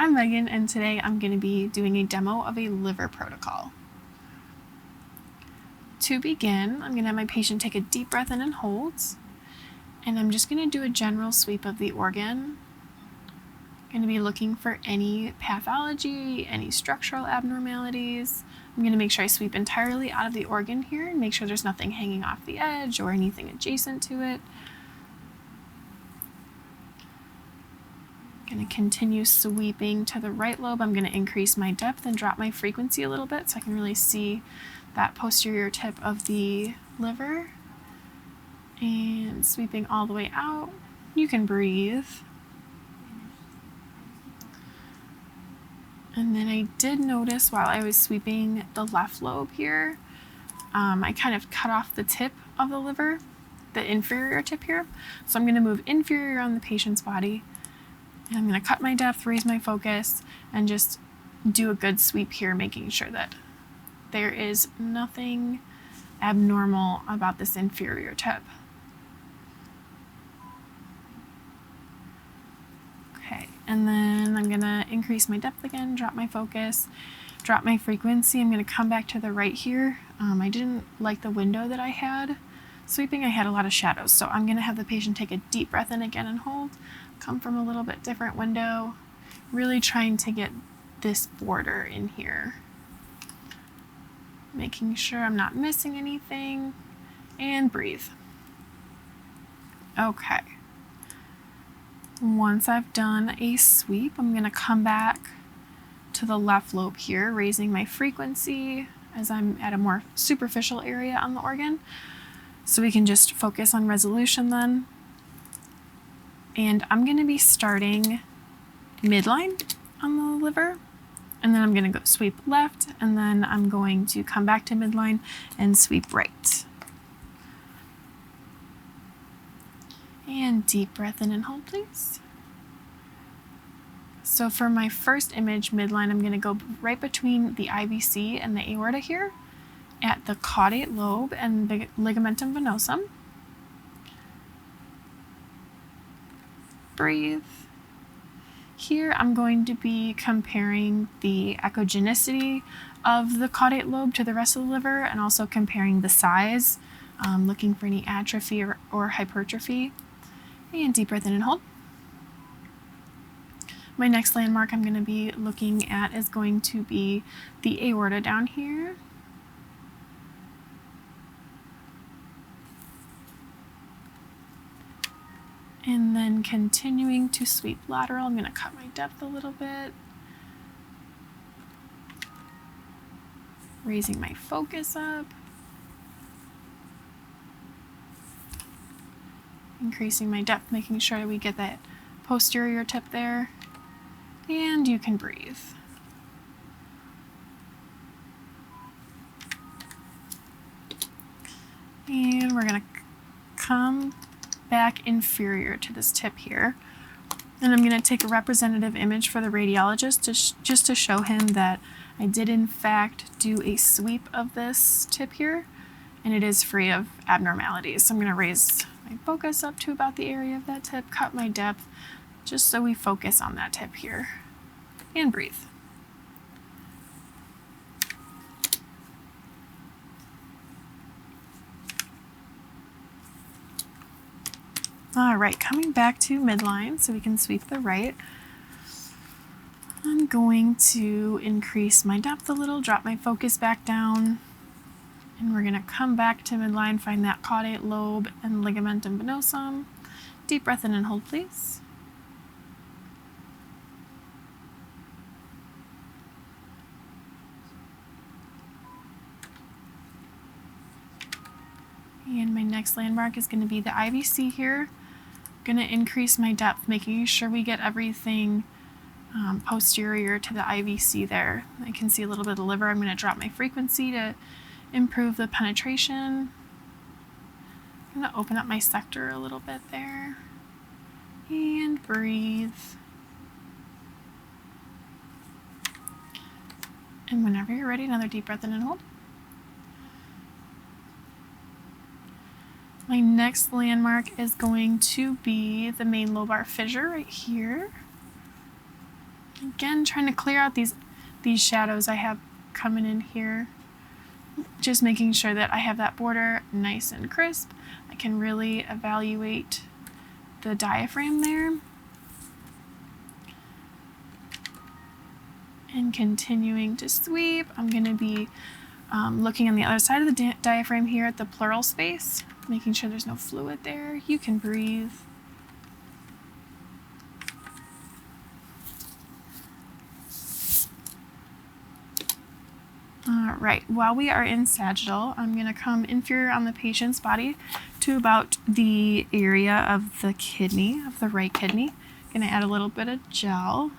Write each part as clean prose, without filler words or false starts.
I'm Megan, and today I'm going to be doing a demo of a liver protocol. To begin, I'm going to have my patient take a deep breath in and hold, and I'm just going to do a general sweep of the organ. I'm going to be looking for any pathology, any structural abnormalities. I'm going to make sure I sweep entirely out of the organ here and make sure there's nothing hanging off the edge or anything adjacent to it. I'm going to continue sweeping to the right lobe. I'm going to increase my depth and drop my frequency a little bit so I can really see that posterior tip of the liver. And sweeping all the way out. You can breathe. And then I did notice while I was sweeping the left lobe here, I kind of cut off the tip of the liver, the inferior tip here. So I'm going to move inferior on the patient's body. And I'm going to cut my depth, raise my focus, and just do a good sweep here, making sure that there is nothing abnormal about this inferior tip. Okay, and then I'm going to increase my depth again, drop my focus, drop my frequency. I'm going to come back to the right here. I didn't like the window that I had sweeping. I had a lot of shadows, so I'm going to have the patient take a deep breath in again and hold. Come from a little bit different window, really trying to get this border in here. Making sure I'm not missing anything, and breathe. Okay. Once I've done a sweep, I'm going to come back to the left lobe here, raising my frequency as I'm at a more superficial area on the organ. So we can just focus on resolution then. And I'm going to be starting midline on the liver, and then I'm going to go sweep left, and then I'm going to come back to midline and sweep right. And deep breath in and hold, please. So for my first image, midline, I'm going to go right between the IVC and the aorta here at the caudate lobe and the ligamentum venosum. Breathe. Here I'm going to be comparing the echogenicity of the caudate lobe to the rest of the liver and also comparing the size, looking for any atrophy or hypertrophy. And deep breath in and hold. My next landmark I'm going to be looking at is going to be the aorta down here. And then continuing to sweep lateral, I'm going to cut my depth a little bit. Raising my focus up. Increasing my depth, making sure we get that posterior tip there. And you can breathe. And we're going to come back inferior to this tip here. And I'm going to take a representative image for the radiologist just to show him that I did in fact do a sweep of this tip here, and it is free of abnormalities. So I'm going to raise my focus up to about the area of that tip, cut my depth, just so we focus on that tip here, and breathe. All right, coming back to midline so we can sweep the right. I'm going to increase my depth a little, drop my focus back down, and we're going to come back to midline, find that caudate lobe and ligamentum venosum. Deep breath in and hold, please. And my next landmark is going to be the IVC here. I'm going to increase my depth, making sure we get everything posterior to the IVC there. I can see a little bit of the liver. I'm going to drop my frequency to improve the penetration. I'm going to open up my sector a little bit there. And breathe. And whenever you're ready, another deep breath in and hold. My next landmark is going to be the main lobar fissure right here. Again, trying to clear out these shadows I have coming in here. Just making sure that I have that border nice and crisp. I can really evaluate the diaphragm there. And continuing to sweep, I'm going to be looking on the other side of the diaphragm here at the pleural space, making sure there's no fluid there. You can breathe. All right, while we are in sagittal, I'm going to come inferior on the patient's body to about the area of the kidney, of the right kidney. Going to add a little bit of gel.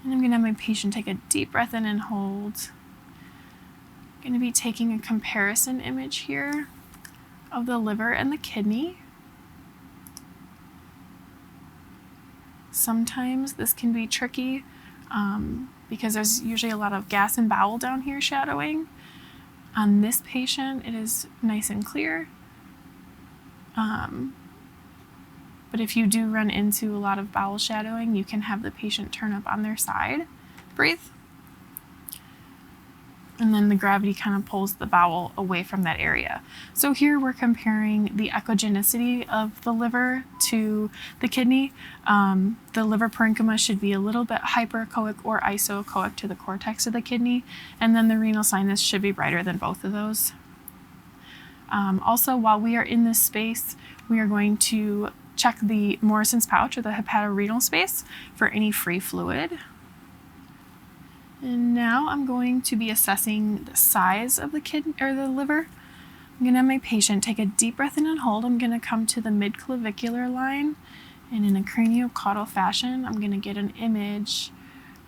And I'm going to have my patient take a deep breath in and hold. I'm going to be taking a comparison image here of the liver and the kidney. Sometimes this can be tricky because there's usually a lot of gas and bowel down here shadowing. On this patient, it is nice and clear. But if you do run into a lot of bowel shadowing, you can have the patient turn up on their side. Breathe. And then the gravity kind of pulls the bowel away from that area. So here we're comparing the echogenicity of the liver to the kidney. The liver parenchyma should be a little bit hyperechoic or isoechoic to the cortex of the kidney. And then the renal sinus should be brighter than both of those. Also, while we are in this space, we are going to check the Morison's pouch or the hepatorenal space for any free fluid. And now I'm going to be assessing the size of the kidney or the liver. I'm going to have my patient take a deep breath in and hold. I'm going to come to the mid-clavicular line, and in a craniocaudal fashion, I'm going to get an image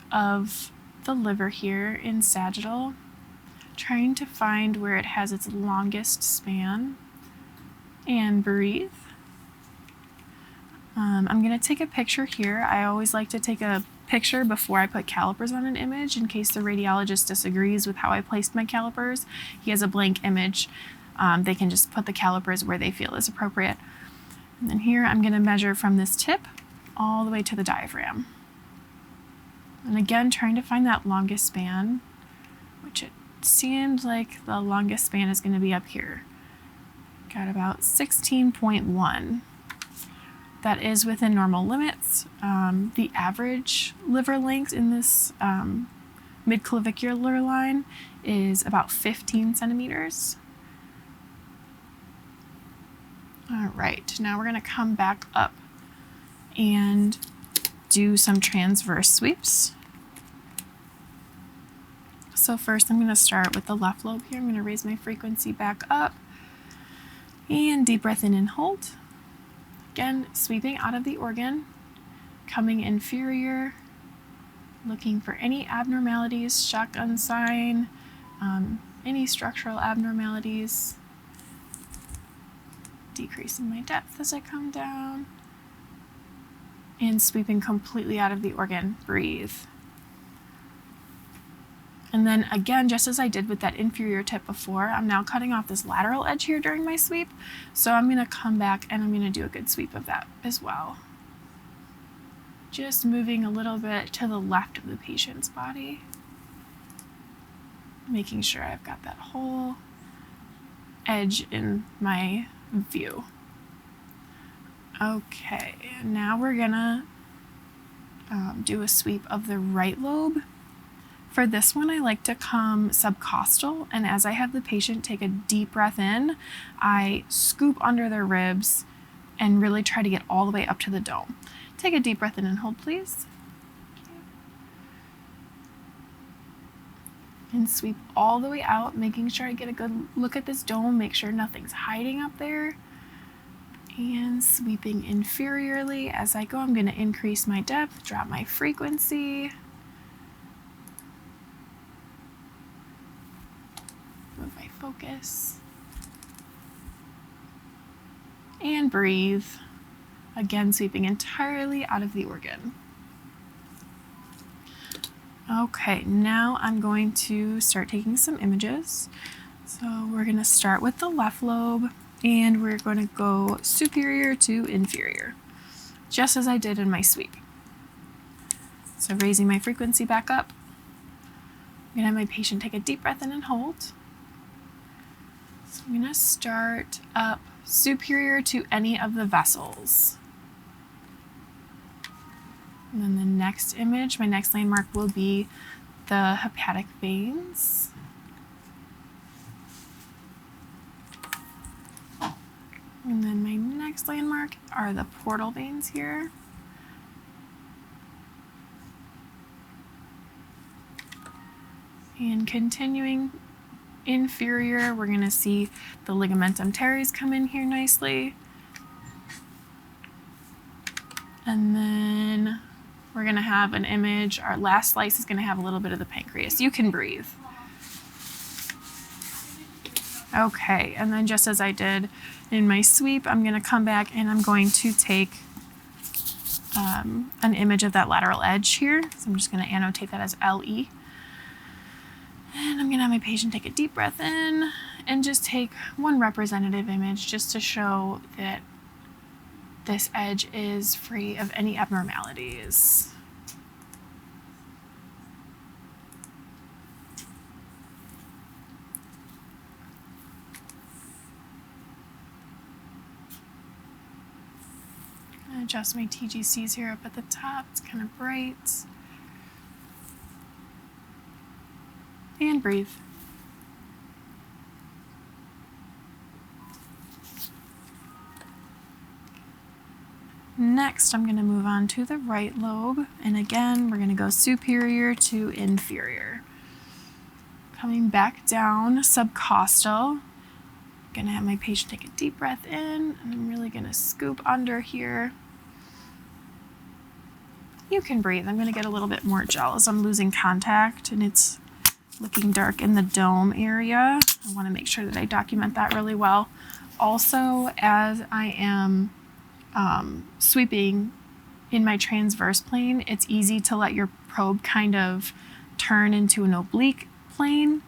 of the liver here in sagittal, trying to find where it has its longest span, and breathe. I'm going to take a picture here. I always like to take a picture before I put calipers on an image in case the radiologist disagrees with how I placed my calipers. He has a blank image. They can just put the calipers where they feel is appropriate. And then here I'm going to measure from this tip all the way to the diaphragm. And again, trying to find that longest span, which it seemed like the longest span is going to be up here. Got about 16.1. That is within normal limits. The average liver length in this mid-clavicular line is about 15 centimeters. All right, now we're gonna come back up and do some transverse sweeps. So first I'm gonna start with the left lobe here. I'm gonna raise my frequency back up and deep breath in and hold. Again, sweeping out of the organ, coming inferior, looking for any abnormalities, shotgun sign, any structural abnormalities, decreasing my depth as I come down, and sweeping completely out of the organ. Breathe. And then again, just as I did with that inferior tip before, I'm now cutting off this lateral edge here during my sweep. So I'm gonna come back and I'm gonna do a good sweep of that as well. Just moving a little bit to the left of the patient's body. Making sure I've got that whole edge in my view. Okay, now we're gonna do a sweep of the right lobe. For this one, I like to come subcostal, and as I have the patient take a deep breath in, I scoop under their ribs and really try to get all the way up to the dome. Take a deep breath in and hold, please. And sweep all the way out, making sure I get a good look at this dome, make sure nothing's hiding up there. And sweeping inferiorly. As I go, I'm going to increase my depth, drop my frequency. Move my focus. And breathe. Again, sweeping entirely out of the organ. Okay, now I'm going to start taking some images. So we're going to start with the left lobe, and we're going to go superior to inferior. just as I did in my sweep. So raising my frequency back up. I'm going to have my patient take a deep breath in and hold. So I'm going to start up superior to any of the vessels. And then the next image, my next landmark will be the hepatic veins. And then my next landmark are the portal veins here. And continuing inferior, we're going to see the ligamentum teres come in here nicely. And then we're going to have an image. Our last slice is going to have a little bit of the pancreas. You can breathe. Okay, and then just as I did in my sweep, I'm going to come back and I'm going to take an image of that lateral edge here. So I'm just going to annotate that as LE. And I'm going to have my patient take a deep breath in and just take one representative image just to show that this edge is free of any abnormalities. Adjust my TGCs here up at the top. It's kind of bright. And breathe. Next, I'm going to move on to the right lobe. And again, we're going to go superior to inferior. Coming back down, subcostal. I'm going to have my patient take a deep breath in. And I'm really going to scoop under here. You can breathe. I'm going to get a little bit more gel as I'm losing contact and it's looking dark in the dome area. I want to make sure that I document that really well. Also, as I am sweeping in my transverse plane, it's easy to let your probe kind of turn into an oblique plane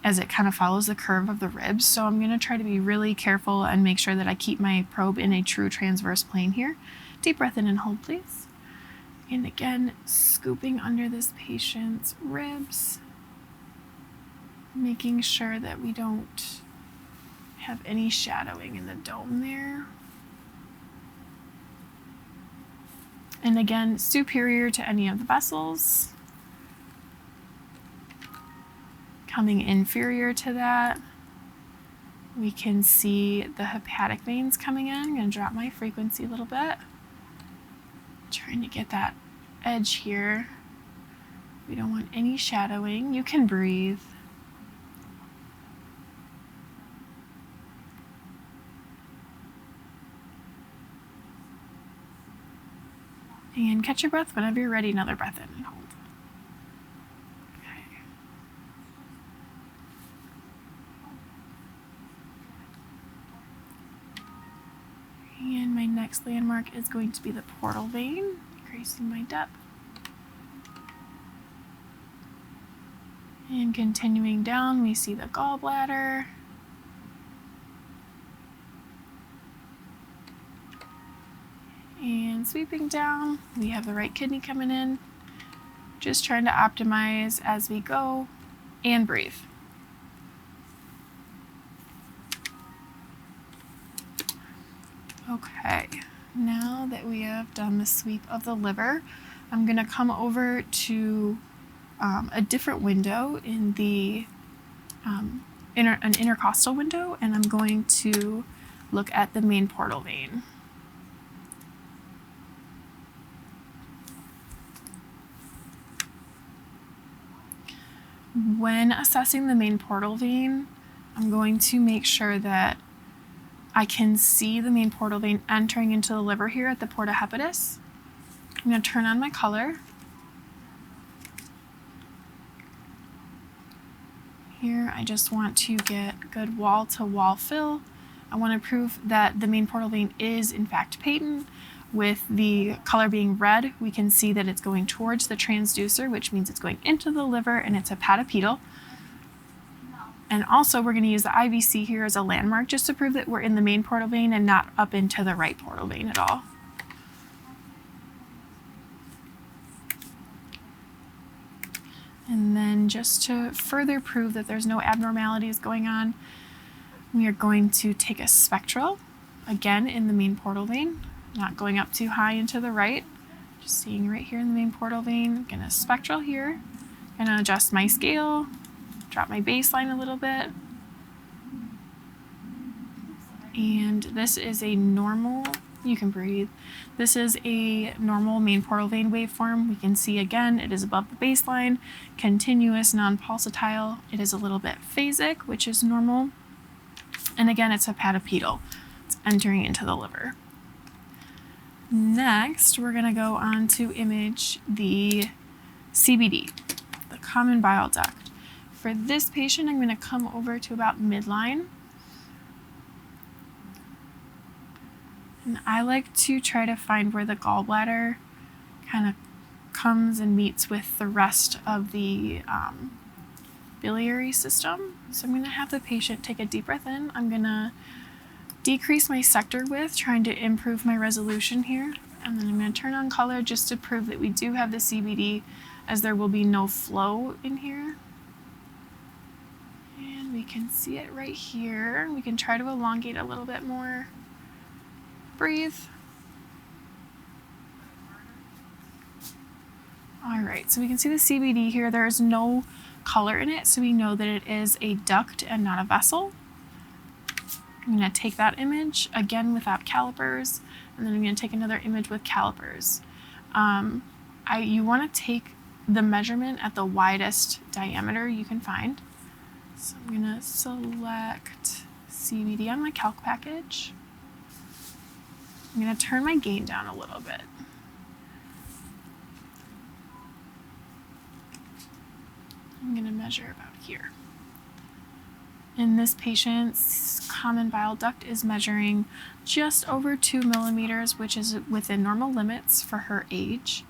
as it kind of follows the curve of the ribs. So I'm going to try to be really careful and make sure that I keep my probe in a true transverse plane here. Deep breath in and hold, please. And again, scooping under this patient's ribs, making sure that we don't have any shadowing in the dome there. And again, superior to any of the vessels. Coming inferior to that, we can see the hepatic veins coming in. I'm going to drop my frequency a little bit. Trying to get that edge here. We don't want any shadowing. You can breathe. And catch your breath whenever you're ready. Another breath in and hold. Okay. And my next landmark is going to be the portal vein, increasing my depth. And continuing down, we see the gallbladder. And sweeping down, we have the right kidney coming in. Just trying to optimize as we go and breathe. Okay, now that we have done the sweep of the liver, I'm going to come over to a different window in the an intercostal window, and I'm going to look at the main portal vein. When assessing the main portal vein, I'm going to make sure that I can see the main portal vein entering into the liver here at the porta hepatis. I'm going to turn on my color. Here, I just want to get good wall-to-wall fill. I want to prove that the main portal vein is in fact patent. With the color being red, we can see that it's going towards the transducer, which means it's going into the liver and it's hepatopedal. And also we're going to use the IVC here as a landmark just to prove that we're in the main portal vein and not up into the right portal vein at all. And then just to further prove that there's no abnormalities going on, we are going to take a spectral, again in the main portal vein, not going up too high into the right, just seeing right here in the main portal vein. Gonna spectral here, gonna adjust my scale, drop my baseline a little bit. And this is a normal, you can breathe. This is a normal main portal vein waveform. We can see again, it is above the baseline, continuous, non-pulsatile. It is a little bit phasic, which is normal. And again, it's hepatopedal. It's entering into the liver. Next, we're gonna go on to image the CBD, the common bile duct. For this patient, I'm gonna come over to about midline. And I like to try to find where the gallbladder kind of comes and meets with the rest of the biliary system. So I'm going to have the patient take a deep breath in. I'm going to decrease my sector width, trying to improve my resolution here. And then I'm going to turn on color just to prove that we do have the CBD, as there will be no flow in here. And we can see it right here. We can try to elongate a little bit more. Breathe. All right, so we can see the CBD here. There is no color in it, so we know that it is a duct and not a vessel. I'm going to take that image again without calipers, and then I'm going to take another image with calipers. You want to take the measurement at the widest diameter you can find. So I'm going to select CBD on my calc package. I'm going to turn my gain down a little bit. I'm going to measure about here. In this patient's common bile duct is measuring just over 2 millimeters, which is within normal limits for her age.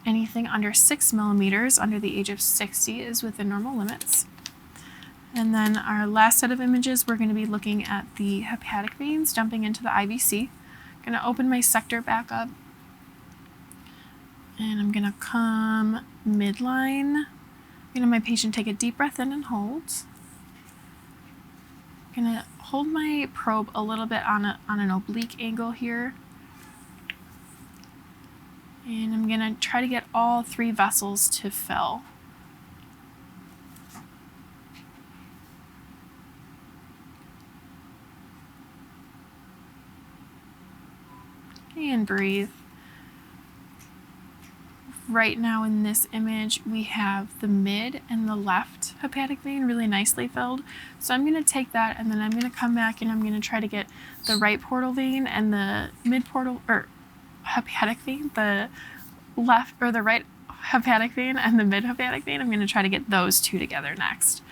Anything under 6 millimeters under the age of 60 is within normal limits. And then our last set of images, we're going to be looking at the hepatic veins dumping into the IVC. I'm going to open my sector back up, and I'm going to come midline. I'm going to have my patient take a deep breath in and hold. I'm going to hold my probe a little bit on an oblique angle here. And I'm going to try to get all 3 vessels to fill. And breathe. Right now in this image, we have the mid and the left hepatic vein really nicely filled. So I'm going to take that, and then I'm going to come back and I'm going to try to get the right portal vein and the mid portal or hepatic vein, the left or the right hepatic vein and the mid hepatic vein. I'm going to try to get those 2 together next.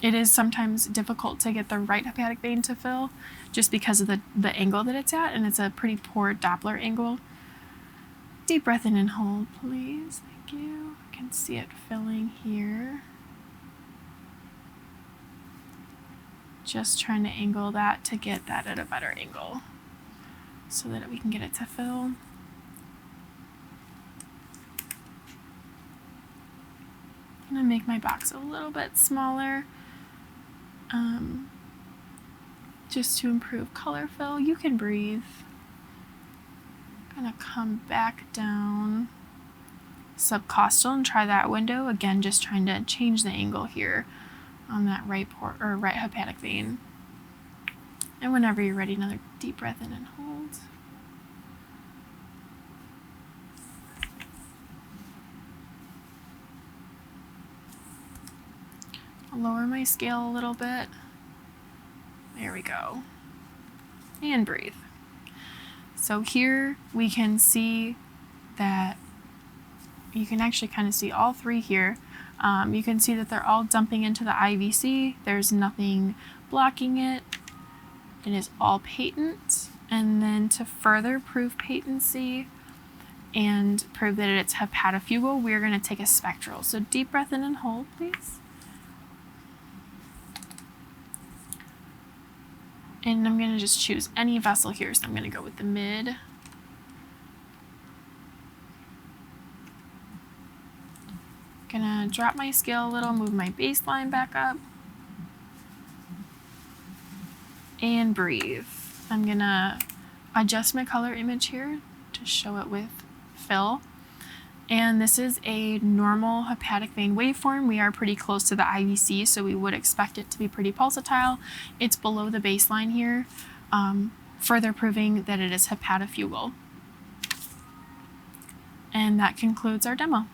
It is sometimes difficult to get the right hepatic vein to fill just because of the angle that it's at, and it's a pretty poor Doppler angle. Deep breath in and hold, please. Thank you. I can see it filling here. Just trying to angle that to get that at a better angle so that we can get it to fill. I'm going to make my box a little bit smaller just to improve color fill. You can breathe. I'm going to come back down subcostal and try that window. Again, just trying to change the angle here on that right hepatic vein. And whenever you're ready, another deep breath in and hold. I'll lower my scale a little bit. There we go. And breathe. So here we can see that you can actually kind of see all 3 here. You can see that they're all dumping into the IVC. There's nothing blocking it. It is all patent. And then to further prove patency and prove that it's hepatofugal, we're going to take a spectral. So deep breath in and hold, please. And I'm going to just choose any vessel here. So I'm going to go with the mid. Gonna drop my scale a little, move my baseline back up, and breathe. I'm gonna adjust my color image here to show it with fill. And this is a normal hepatic vein waveform. We are pretty close to the IVC, so we would expect it to be pretty pulsatile. It's below the baseline here, further proving that it is hepatofugal. And that concludes our demo.